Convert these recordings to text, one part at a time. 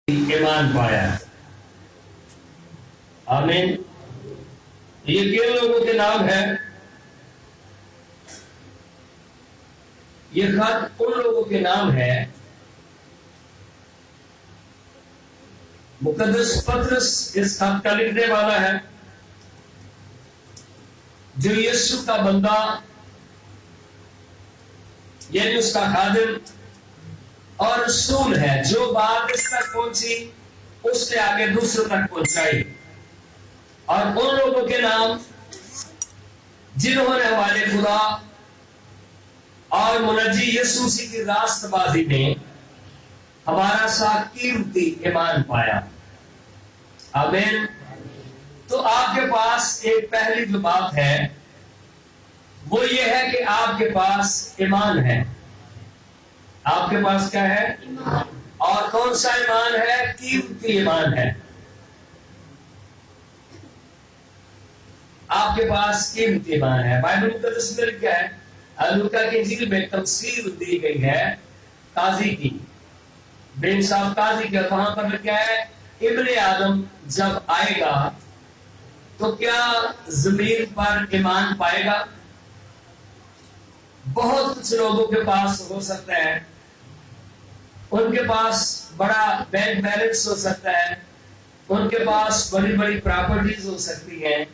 ایمان پایا. آمین. یہ کن لوگوں کے نام ہے؟ یہ خط ان لوگوں کے نام ہے. مقدس پطرس اس خط کا لکھنے والا ہے، جو یسوع کا بندہ یعنی اس کا خادم اور رسول ہے، جو بات اس تک پہنچی اس نے آگے دوسروں تک پہنچائی. اور ان لوگوں کے نام جنہوں نے ہمارے خدا اور منجی یسوع مسیح کی راست بازی میں ہمارا سا قیمتی ایمان پایا. آمین. تو آپ کے پاس ایک پہلی جو بات ہے وہ یہ ہے کہ آپ کے پاس ایمان ہے. آپ کے پاس کیا ہے؟ ایمان. اور کون سا ایمان ہے؟ قیمتی ایمان ہے. آپ کے پاس قیمتی ایمان ہے. بائبل مقدس میں کیا ہے؟ لوکا کی انجیل میں تفسیر دی گئی ہے قاضی کی، بے انصاف قاضی کا. وہاں پر کیا ہے؟ ابن آدم جب آئے گا تو کیا زمین پر ایمان پائے گا؟ بہت کچھ لوگوں کے پاس ہو سکتا ہے، ان کے پاس بڑا بینک بیلنس ہو سکتا ہے، ان کے پاس بڑی بڑی پراپرٹیز ہو سکتی ہیں،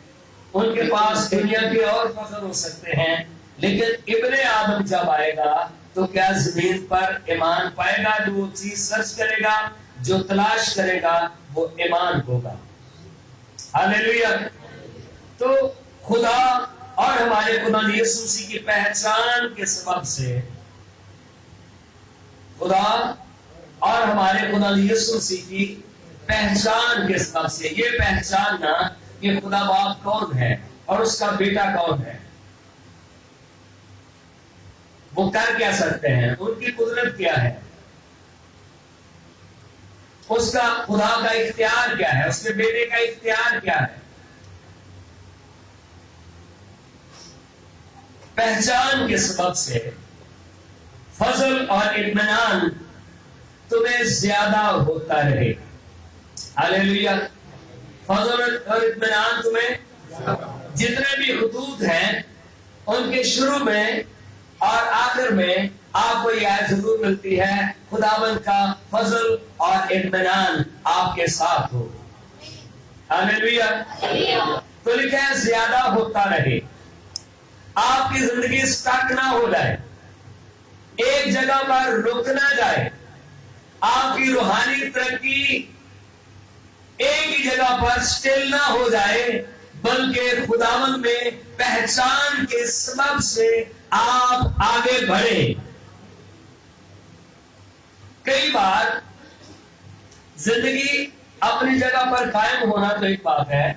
ان کے پاس دنیا کے اور فخر ہو سکتے ہیں، لیکن ابن آدم جب آئے گا تو کیا زمین پر ایمان پائے گا؟ جو وہ چیز سرچ کرے گا، جو تلاش کرے گا، وہ ایمان ہوگا. ہاللیلویا. تو خدا اور ہمارے خدا یسوع مسیح کی پہچان کے سبب سے، خدا اور ہمارے خدا یسوع مسیح کی پہچان کے سبب سے یہ پہچاننا کہ خدا باپ کون ہے اور اس کا بیٹا کون ہے، وہ کر کیا سکتے ہیں، ان کی قدرت کیا ہے، اس کا خدا کا اختیار کیا ہے، اس کے بیٹے کا اختیار کیا ہے. پہچان کے سبب سے فضل اور اطمینان تمہیں زیادہ ہوتا رہے. ہاللیلویا. فضل اور اطمینان تمہیں، جتنے بھی خطوط ہیں ان کے شروع میں اور آخر میں آپ کو یہ آیت ضرور ملتی ہے، خداوند کا فضل اور اطمینان آپ کے ساتھ ہو. ہاللیلویا. تو لکھا ہے زیادہ ہوتا رہے. آپ کی زندگی سٹک نہ ہو جائے، ایک جگہ پر رک نہ جائے. آپ کی روحانی ترقی ایک ہی جگہ پر سٹل نہ ہو جائے، بلکہ خداوند میں پہچان کے سبب سے آپ آگے بڑھیں. کئی بار زندگی اپنی جگہ پر قائم ہونا تو ایک بات ہے،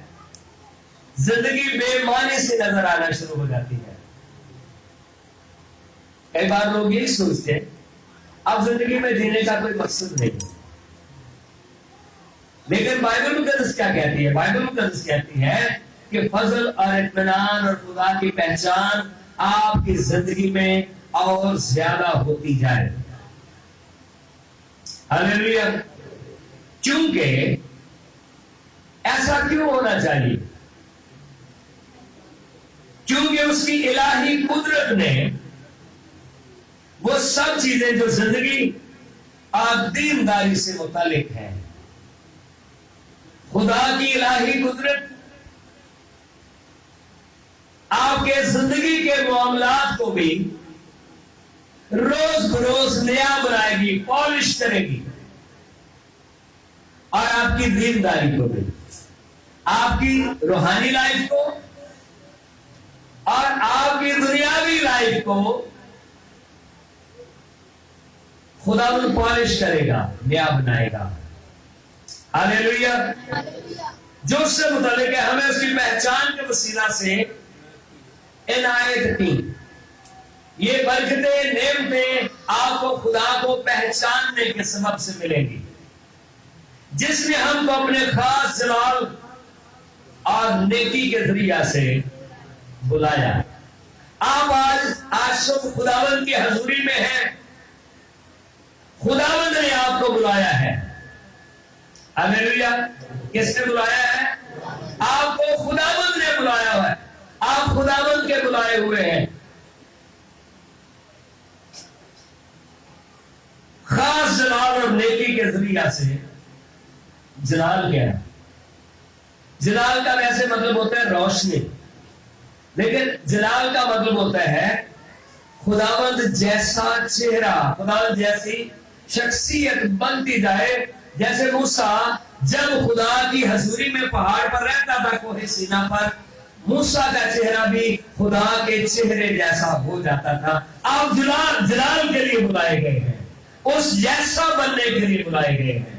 زندگی بے معنی سے نظر آنا شروع ہو جاتی ہے. کئی بار لوگ یہی سوچتے اب زندگی میں جینے کا کوئی مقصد نہیں. لیکن بائبل مقدس کیا کہتی ہے؟ بائبل مقدس کہتی ہے کہ فضل اور اطمینان اور خدا کی پہچان آپ کی زندگی میں اور زیادہ ہوتی جائے. ہاللیلویا. کیونکہ ایسا کیوں ہونا چاہیے؟ کیونکہ اس کی الہی قدرت نے وہ سب چیزیں جو زندگی اور دینداری سے متعلق ہیں، خدا کی الہی قدرت آپ کے زندگی کے معاملات کو بھی روز بروز نیا بنائے گی، پالش کرے گی، اور آپ کی دینداری کو بھی، آپ کی روحانی لائف کو اور آپ کی دنیاوی لائف کو خدا ان پالش کرے گا، نیا بنائے گا. ہاللیلویا. جو اس سے متعلق ہے ہمیں اس کی پہچان کے وسیلہ سے عنایت کی. یہ برکتیں، نعمتیں آپ کو خدا کو پہچاننے کے سبب سے ملیں گی، جس نے ہم کو اپنے خاص جلال اور نیکی کے ذریعہ سے بلایا. آپ آج صبح خداوند کی حضوری میں ہیں، خداوند نے آپ کو بلایا ہے. हालेलुया। किस ने बुलाया है? आपको खुदावंद ने बुलाया हुआ है, आप खुदावंद के बुलाए हुए हैं। खास जलाल और नेकी के जरिया से। जलाल क्या है? जलाल का वैसे मतलब होता है रोशनी, लेकिन जलाल का मतलब होता है खुदावंद जैसा चेहरा, खुदावंद जैसी शख्सियत बनती जाए। जैसे मूसा जब खुदा की हजूरी में पहाड़ पर रहता था कोहे सीना पर, मूसा का चेहरा भी खुदा के चेहरे जैसा हो जाता था। आप जलाल के लिए बुलाए गए हैं, उस जैसा बनने के लिए बुलाए गए हैं।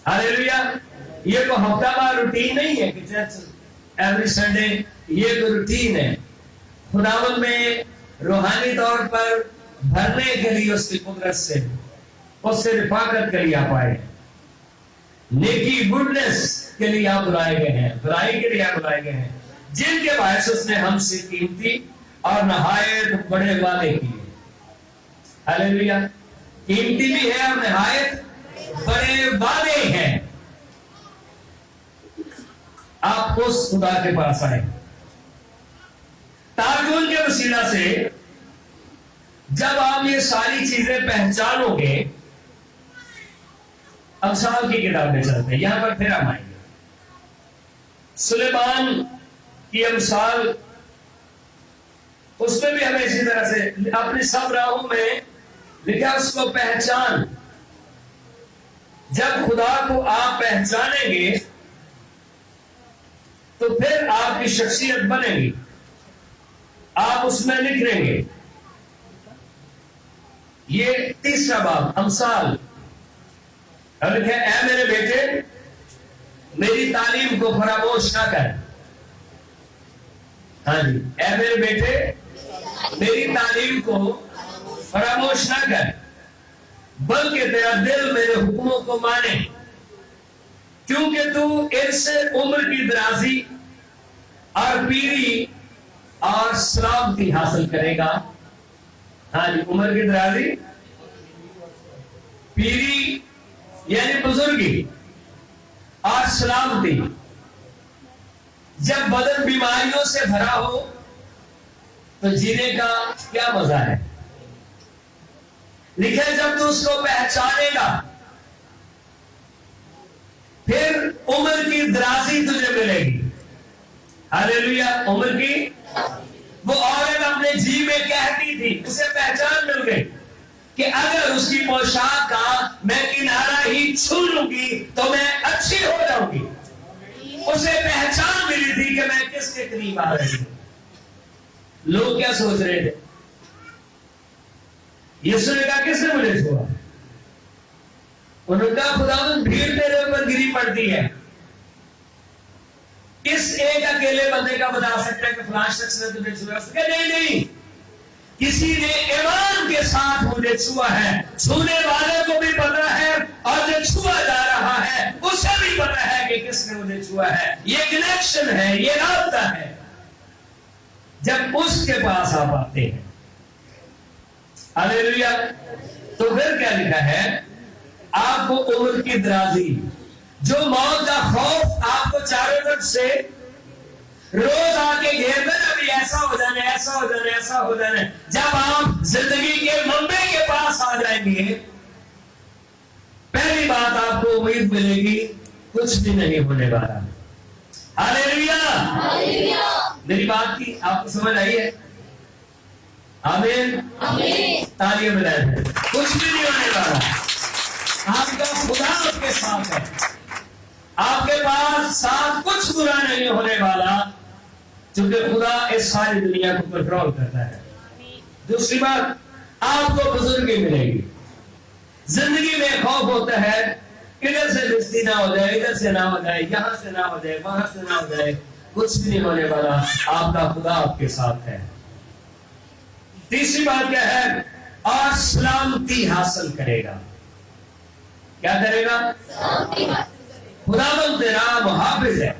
हालेलुया। ये कोई हफ्तावार रूटीन नहीं है कि चर्च एवरी संडे, ये कोई रूटीन है। खुदावंद में रूहानी तौर पर भरने के लिए उसकी कुदरत से, उससे रिफाकत के लिए आप आए, नेकी गुडनेस के लिए आप बुलाए गए हैं, भलाई के लिए आप बुलाए गए हैं, जिनके बायस उसने हमसे कीमती और नहायत बड़े वादे किए। हालेलुया। कीमती भी है और नहायत बड़े वादे हैं। आप उस खुदा के पास आए, ताकि उनके वसीला से जब आप ये सारी चीजें पहचानोगे। अमसाल की किताब में चलते हैं, यहां पर फिर हम आएंगे। सुलेमान की अमसाल, उसमें भी हमें इसी तरह से अपनी सब राहों में लिखा, उसको पहचान। जब खुदा को आप पहचानेंगे तो फिर आपकी शख्सियत बनेगी, आप उसमें निखरेंगे। ये तीसरा बाब अमसाल लिखा, ऐ मेरे बेटे मेरी तालीम को फरामोश ना कर। हाँ जी, ऐ मेरे बेटे मेरी तालीम को फरामोश ना कर, बल्कि तेरा दिल मेरे हुक्मों को माने, क्योंकि तू इनसे उम्र की दराजी और पीरी और सलामती हासिल करेगा। हाँ जी, उम्र की दराजी, पीरी यानी बुजुर्गी, और सलामती। जब बदन बीमारियों से भरा हो तो जीने का क्या मजा है। लिखे, जब तू उसको पहचानेगा फिर उम्र की दराजी तुझे मिलेगी। हालेलुया। उम्र की, वो औरत अपने जी में कहती थी, उसे पहचान मिल गई कि अगर उसकी पोशाक का मैं किनारा ही छू लूंगी तो मैं अच्छी हो जाऊंगी। उसे पहचान मिली थी कि मैं किसके करीब आ रही हूं। लोग क्या सोच रहे थे? यीशु ने कहा, किसने मुझे छुआ? उन्होंने कहा, खुदावंद भीड़ तेरे ऊपर गिरी पड़ती है। किस एक अकेले बंदे का बता सकता है कि फलां शख्स ने तुझे छुआ? उसने कहा, नहीं, किसी ने ईमान के साथ मुझे छुआ है। छूने वाले को भी पता है और जो छुआ जा रहा है उसे भी पता है कि किसने मुझे छुआ है। ये कनेक्शन है, ये रास्ता है। जब उसके पास आप आते हैं, हालेलुया, तो फिर क्या लिखा है? आपको उम्र की दराजी, जो मौत का खौफ आपको चारों तरफ से रोज आके घेरते ना, भी ऐसा हो जाने, ऐसा हो जाने, ऐसा हो जाने। जब आप जिंदगी के मंबे के पास आ जाएंगे, पहली बात आपको उम्मीद मिलेगी, कुछ भी नहीं होने वाला। हालेलुया। मेरी बात की आपको समझ आई है? आमीन। तालियां बजाएं। कुछ भी नहीं होने वाला, आपका खुदा आपके साथ है, आपके पास साथ कुछ बुरा नहीं होने वाला, क्योंकि खुदा इस सारी दुनिया को कंट्रोल करता है। दूसरी बात, आपको बुजुर्गी मिलेगी। जिंदगी में खौफ होता है, इधर से रिश्ती ना हो जाए, इधर से ना हो जाए, यहां से ना हो जाए, वहां से ना हो जाए। कुछ भी नहीं होने वाला, आपका खुदा आपके साथ है। तीसरी बात क्या है? और सलामती हासिल करेगा। क्या करेगा? खुदावंद तेरा मुहाफिज है।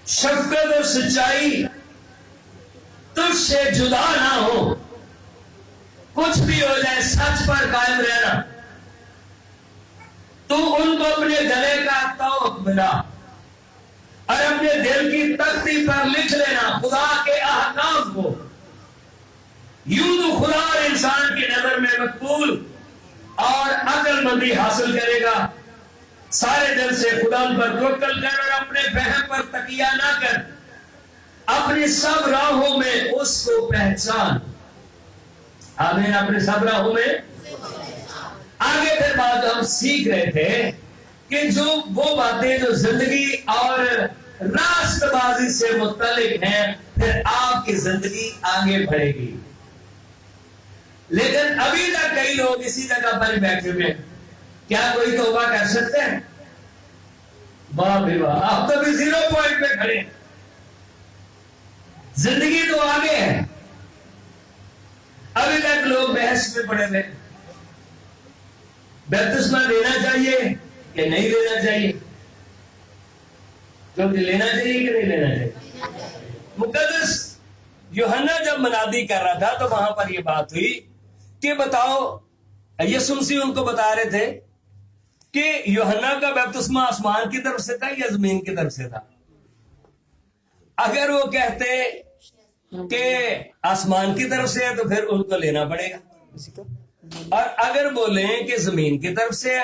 शफकत और सच्चाई तुझसे जुदा ना हो। कुछ भी हो जाए, सच पर कायम रहना। तू تو ان کو اپنے گلے کا توق بنا اور اپنے دل کی تختی پر لکھ لینا خدا کے احکام کو. یوں تو خدا اور انسان کی نظر میں مقبول اور عقل مندی حاصل کرے گا. سارے دل سے خدا پر توکل کر اور اپنے فہم پر تکیہ نہ کر. اپنی سب راہوں میں اس کو پہچان. آمین. اپنے سب راہوں میں. آگے پھر بات ہم سیکھ رہے تھے کہ جو وہ باتیں جو زندگی اور راست بازی سے متعلق ہیں پھر آپ کی زندگی آگے بڑھے گی. لیکن ابھی تک کئی لوگ اسی جگہ پر بیٹھے ہوئے. کیا کوئی توبہ کر سکتے ہیں؟ واہ بھائی واہ، آپ تو بھی 0 پوائنٹ پہ کھڑے ہیں. زندگی تو آگے ہے. ابھی تک لوگ بحث میں پڑے ہوئے بپتسمہ لینا چاہیے کہ نہیں لینا چاہیے. کیونکہ لینا چاہیے کہ نہیں لینا چاہیے. مقدس یوحنا جب منادی کر رہا تھا تو وہاں پر یہ بات ہوئی کہ بتاؤ، یسوع مسیح ان کو بتا رہے تھے کہ یوحنا کا بپتسمہ آسمان کی طرف سے تھا یا زمین کی طرف سے تھا. اگر وہ کہتے کہ آسمان کی طرف سے ہے تو پھر ان کو لینا پڑے گا، اور اگر بولیں کہ زمین کی طرف سے ہے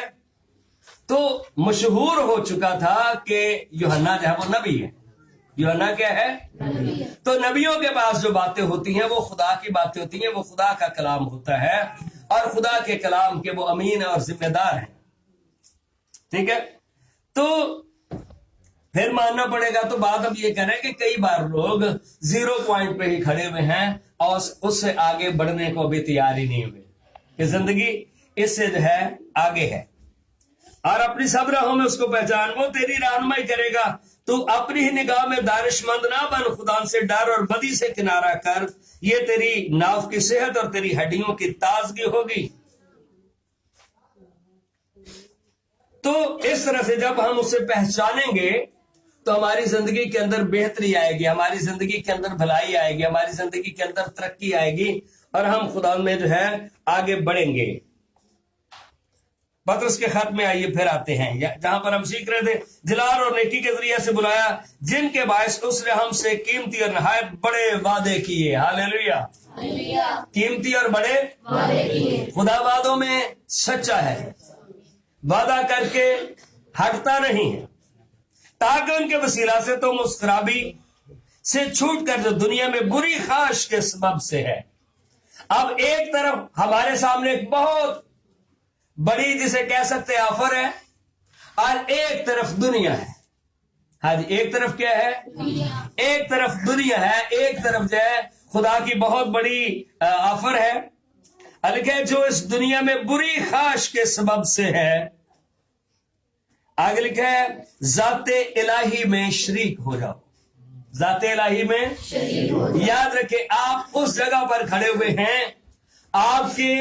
تو مشہور ہو چکا تھا کہ یوحنا جو ہے وہ نبی ہے. یوحنا کیا ہے؟ تو نبیوں کے پاس جو باتیں ہوتی ہیں وہ خدا کی باتیں ہوتی ہیں، وہ خدا کا کلام ہوتا ہے اور خدا کے کلام کے وہ امین اور ذمہ دار ہیں. ٹھیک ہے، تو پھر ماننا پڑے گا. تو بات اب یہ کہہ رہے ہیں کہ کئی بار لوگ 0 پوائنٹ پہ ہی کھڑے ہوئے ہیں اور اس سے آگے بڑھنے کو بھی تیار ہی نہیں ہوئے کہ زندگی اس سے جو ہے آگے ہے. اور اپنی سب راہوں میں اس کو پہچان، وہ تیری رہنمائی کرے گا. تو اپنی ہی نگاہ میں دانش مند نہ بن، خدا سے ڈر اور بدی سے کنارہ کر. یہ تیری ناف کی صحت اور تیری ہڈیوں کی تازگی ہوگی. تو اس طرح سے جب ہم اسے پہچانیں گے تو ہماری زندگی کے اندر بہتری آئے گی، ہماری زندگی کے اندر بھلائی آئے گی، ہماری زندگی کے اندر ترقی آئے گی اور ہم خدا میں جو ہے آگے بڑھیں گے. پطرس کے خط میں آئیے پھر آتے ہیں جہاں پر ہم سیکھ رہے تھے جلال اور نیکی کے ذریعے سے بلایا جن کے باعث اس نے ہم سے قیمتی اور نہایت بڑے وعدے کیے. ہاللیلویا. قیمتی اور بڑے وعدے کیے. خدا وعدوں میں سچا ہے، وعدہ کر کے ہٹتا نہیں ہے، تاکہ ان کے وسیلہ سے تم اس خرابی سے چھوٹ کر جو دنیا میں بری خواہش کے سبب سے ہے. اب ایک طرف ہمارے سامنے ایک بہت بڑی جسے کہہ سکتے آفر ہے اور ایک طرف دنیا ہے. ہاں جی، ایک طرف کیا ہے؟ ایک طرف دنیا ہے، ایک طرف جو ہے خدا کی بہت بڑی آفر ہے. لکھے جو اس دنیا میں بری خواہش کے سبب سے ہے. آگے لکھا ہے ذات الہی میں شریک ہو جاؤ. ذات الہی میں شریک ہو جاؤ. یاد رکھے آپ اس جگہ پر کھڑے ہوئے ہیں، آپ کے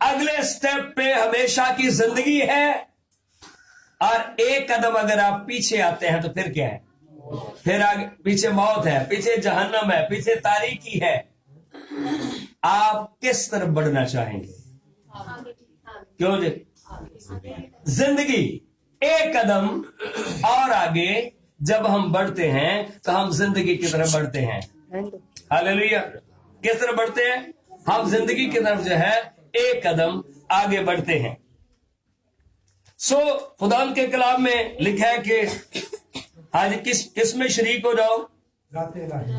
اگلے سٹیپ پہ ہمیشہ کی زندگی ہے، اور ایک قدم اگر آپ پیچھے آتے ہیں تو پھر کیا ہے؟ پھر آگے پیچھے موت ہے، پیچھے جہنم ہے، پیچھے تاریکی ہے. آپ کس طرف بڑھنا چاہیں گے؟ کیوں جی؟ زندگی ایک قدم اور آگے جب ہم بڑھتے ہیں تو ہم زندگی کی طرف بڑھتے ہیں. ہاللیلویا. کس طرف بڑھتے ہیں؟ ہم زندگی کی طرف جو ہے ایک قدم آگے بڑھتے ہیں. خدا کے کلام میں لکھا ہے کہ آج کس میں شریک ہو جاؤ؟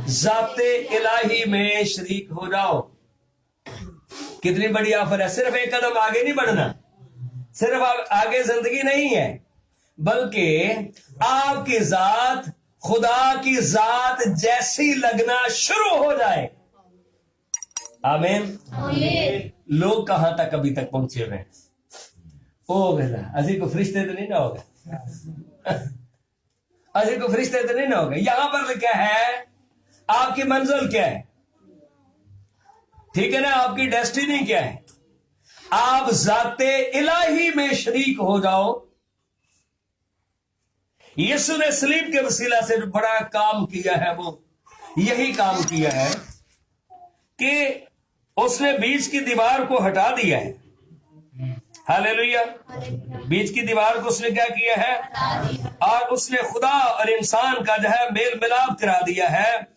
ذات الہی میں شریک ہو جاؤ. کتنی بڑی آفر ہے. صرف ایک قدم آگے نہیں بڑھنا، صرف آگے زندگی نہیں ہے، بلکہ آپ کی ذات خدا کی ذات جیسی لگنا شروع ہو جائے. آمین. لوگ کہاں تک ابھی تک پہنچے ہوئے ہیں؟ او بیٹا ابھی کو فرشتے تو نہیں نہ ہوگا، ابھی کو فرشتے تو نہیں نہ ہوگا. یہاں پر کیا ہے؟ آپ کی منزل کیا ہے؟ ٹھیک ہے نا، آپ کی ڈیسٹینی کیا ہے؟ آپ ذات الہی میں شریک ہو جاؤ. یسوع نے صلیب کے وسیلہ سے جو بڑا کام کیا ہے وہ یہی کام کیا ہے کہ اس نے بیچ کی دیوار کو ہٹا دیا ہے. हालेलुया। बीच की दीवार को उसने क्या किया है, और उसने खुदा और इंसान का जो है मेल मिलाप करा दिया है,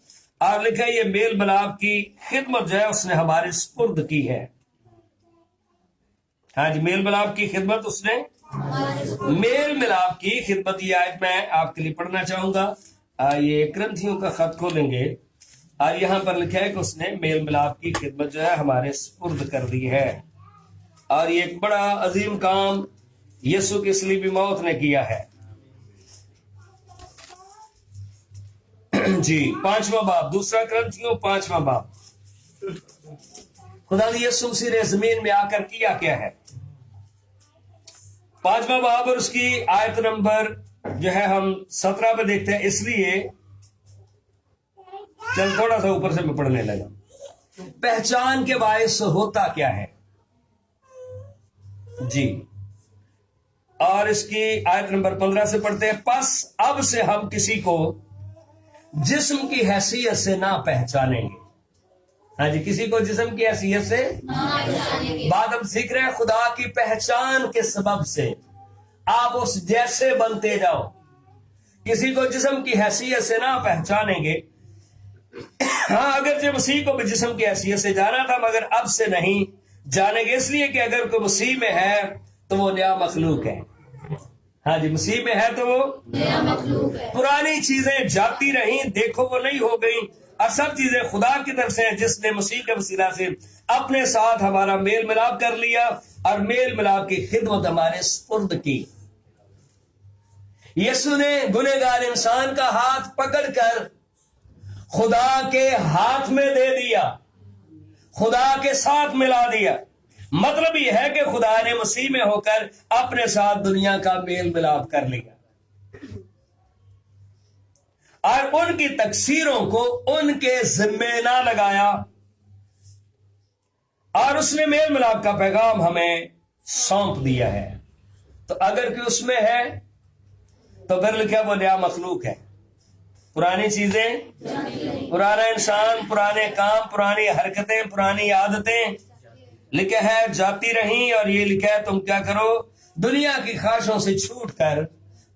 और लिखा है ये मेल मिलाप की खिदमत जो है उसने हमारे सुपुर्द की है। हाँ जी, मेल मिलाप की खिदमत उसने, मेल मिलाप की खिदमत, ये आयत मैं आपके लिए पढ़ना चाहूंगा। ये ग्रंथियों का खत खोलेंगे और यहाँ पर लिखा है कि उसने मेल मिलाप की खिदमत जो है हमारे सुपुर्द कर दी है, और ये एक बड़ा अजीम काम यीशु की सलीबी मौत ने किया है। जी, 5वां बाब, दूसरा ग्रंथियों 5वां बाब। खुदा यीशु मसीह ने जमीन में आकर किया क्या है। 5वां बाब और उसकी आयत नंबर जो है हम 17 पे देखते हैं, इसलिए चल थोड़ा सा ऊपर से मैं पढ़ने लगा। पहचान के बायस होता क्या है जी, और इसकी आयत नंबर 15 से पढ़ते हैं। बस अब से हम किसी को जिस्म की हैसियत से ना पहचानेंगे। हाँ जी, किसी को जिस्म की हैसियत से बात हम सीख रहे हैं। खुदा की पहचान के सबब से आप उस जैसे बनते जाओ। किसी को जिस्म की हैसियत से ना पहचानेंगे। हाँ, अगर जो मसीह को भी जिस्म की हैसियत से जाना था, मगर अब से नहीं जानेंगे, इसलिए कि अगर कोई मसीह में है तो वो नया मखलूक है। हाँ जी, मसीह में है तो वो नया मखलूक है। पुरानी चीजें जाती रही, देखो वो नहीं हो गई, और सब चीजें खुदा की तरफ से, जिसने मसीह के वसीला से अपने साथ हमारा मेल मिलाप कर लिया और मेल मिलाप की खिदमत हमारे सुपुर्द की। यीशु ने गुनहगार इंसान का हाथ पकड़कर खुदा के हाथ में दे दिया, खुदा के साथ मिला दिया। मतलब यह है कि खुदा ने मसीह में होकर अपने साथ दुनिया का मेल मिलाप कर लिया, और उनकी तकसीरों को उनके जिम्मे ना लगाया, और उसने मेल मिलाप का पैगाम हमें सौंप दिया है। तो अगर कि उसमें है तो फिर क्या वो नया मखलूक है। पुरानी चीजें, पुराना इंसान, पुराने काम, पुरानी हरकतें, पुरानी आदतें लिखा है जाती रही, और ये लिखा है तुम क्या करो, दुनिया की ख्वाहिशों से छूट कर।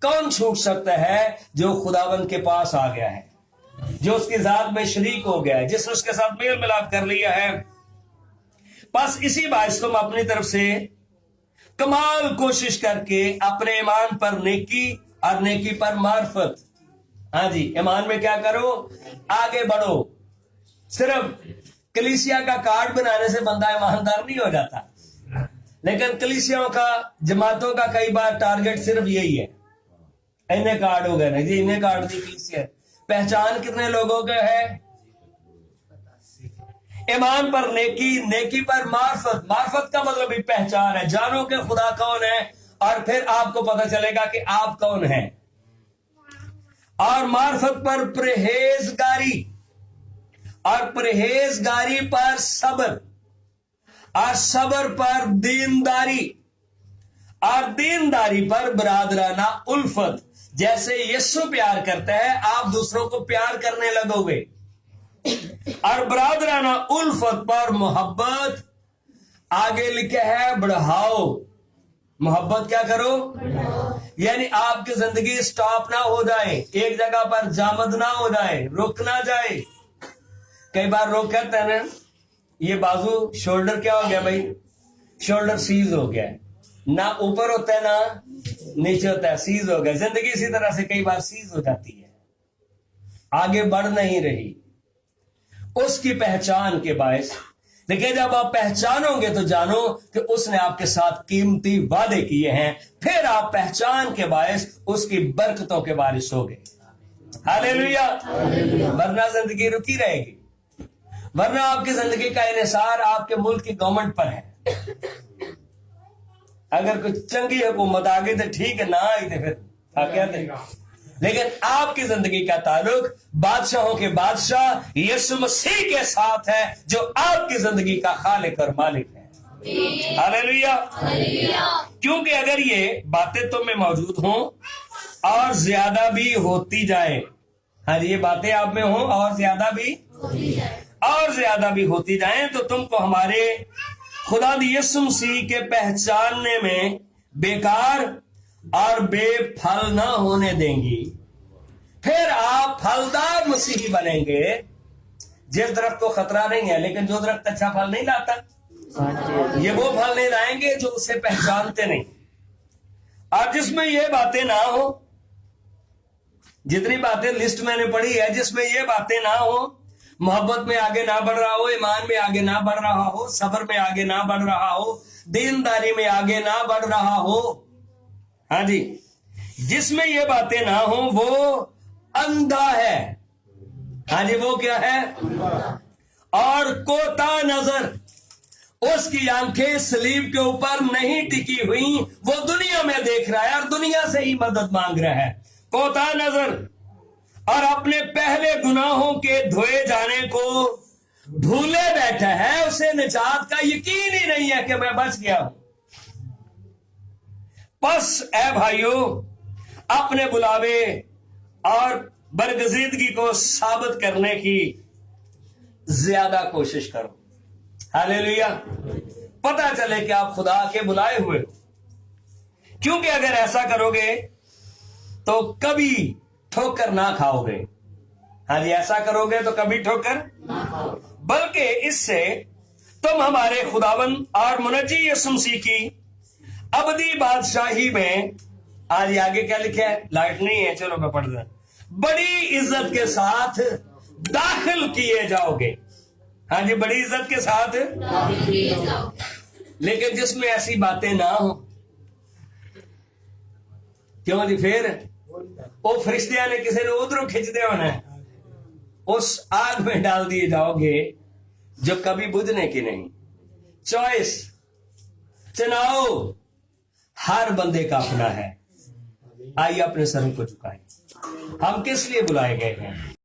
कौन छूट सकता है? जो खुदावंद के पास आ गया है, जो उसकी जात में शरीक हो गया है, जिसने उसके साथ मेल मिलाप कर लिया है। बस इसी बात को हम अपनी तरफ से कमाल कोशिश करके अपने ईमान पर नेकी और नेकी पर मार्फत, हाँ जी, ईमान में क्या करो, आगे बढ़ो। सिर्फ कलीसिया का कार्ड बनाने से बंदा ईमानदार नहीं हो जाता, लेकिन कलीसियाओं का, जमातों का कई बार टारगेट सिर्फ यही है, इन्हें कार्ड हो गए ना जी, इन्हें कार्ड दी कलीसिया। पहचान कितने लोगों के है? ईमान पर नेकी, नेकी पर मार्फत। मार्फत का मतलब भी पहचान है, जानो कि खुदा कौन है, और फिर आपको पता चलेगा कि आप कौन हैं। और मार्फत पर परहेजगारी, और परहेजगारी पर सब्र, और सब्र पर दीनदारी, और दीनदारी पर बरादराना उल्फत। जैसे यीशु प्यार करता है, आप दूसरों को प्यार करने लगोगे। और बरादराना उल्फत पर मोहब्बत, आगे लिखा है बढ़ाओ। मोहब्बत क्या करो, यानी आपकी जिंदगी स्टॉप ना हो जाए, एक जगह पर जामद ना हो जाए, रुक ना जाए। कई बार लोग कहते हैं ना, ये बाजू शोल्डर क्या हो गया भाई, शोल्डर सीज हो गया है, ना ऊपर होता है ना नीचे होता है, सीज हो गया। जिंदगी इसी तरह से कई बार सीज हो जाती है, आगे बढ़ नहीं रही, उसकी पहचान के बायस। देखिए, जब आप पहचानोगे तो जानो कि उसने आपके साथ कीमती वादे किए हैं, फिर आप पहचान के बायस उसकी बरकतों के वारिस होगे। हालेलुया। वरना जिंदगी रुकी रहेगी, वरना आपकी जिंदगी का इन्हिसार आपके मुल्क की गवर्नमेंट पर है। अगर कुछ चंगी हुकूमत आ गई तो ठीक है, ना आई तो फिर क्या देगा। लेकिन आपकी जिंदगी का ताल्लुक बादशाहों के बादशाह यीशु मसीह के साथ है, जो आपकी जिंदगी का खालिक और मालिक है। हालेलुया। क्योंकि अगर ये बातें तुम में मौजूद हों और ज्यादा भी होती जाए, हाँ जी, ये बातें आप में हों और ज्यादा भी होती जाए, तो तुमको हमारे खुदा यीशु मसीह के पहचानने में बेकार और बेफल न होने देंगी, फिर आप फलदार मसीही बनेंगे। जिस दरख्त को खतरा नहीं है, लेकिन जो दरख्त अच्छा फल नहीं लाता, ये वो फल नहीं लाएंगे जो उसे पहचानते नहीं। और जिसमें ये बातें ना हो, जितनी बातें लिस्ट मैंने पढ़ी है, जिसमें ये बातें ना हो, मोहब्बत में आगे ना बढ़ रहा हो, ईमान में आगे ना बढ़ रहा हो, सब्र में आगे ना बढ़ रहा हो, दीनदारी में आगे ना बढ़ रहा हो, हाँ जी, जिसमें ये बातें ना हो वो अंधा है। हाँ जी, वो क्या है? और कोता नजर, उसकी आंखें सलीब के ऊपर नहीं टिकी हुई, वो दुनिया में देख रहा है और दुनिया से ही मदद मांग रहा है। कोता नजर और अपने पहले गुनाहों के धोए जाने को भूले बैठा है। उसे निजात का यकीन ही नहीं है कि मैं बच गया हूं। बस ऐ भाइयों, अपने बुलावे और बरगजीदगी को साबित करने की ज्यादा कोशिश करो। हालेलुया। पता चले कि आप खुदा के बुलाए हुए हो, क्योंकि अगर ऐसा करोगे तो कभी ठोकर ना खाओगे। हाँ जी, ऐसा करोगे तो कभी ठोकर ना खाओगे, बल्कि इससे तुम हमारे खुदावंद और मुनज्जी यीशु मसीह की अबदी बादशाही में, आज आगे क्या लिखा है, लाइट नहीं है, चलो मैं पढ़ दूं, बड़ी इज्जत के साथ दाखिल किए जाओगे। हाँ जी, बड़ी इज्जत के साथ दाखिल किए जाओगे। लेकिन जिसमें ऐसी बातें ना हो, क्यों जी? फिर वो फरिश्तिया ने किसी ने उधरों खिंचते होना, उस आग में डाल दिए जाओगे जो कभी बुझने की नहीं। चॉइस, चुनाव हर बंदे का अपना है। आइए अपने सर को झुकाएं। हम किस लिए बुलाए गए हैं?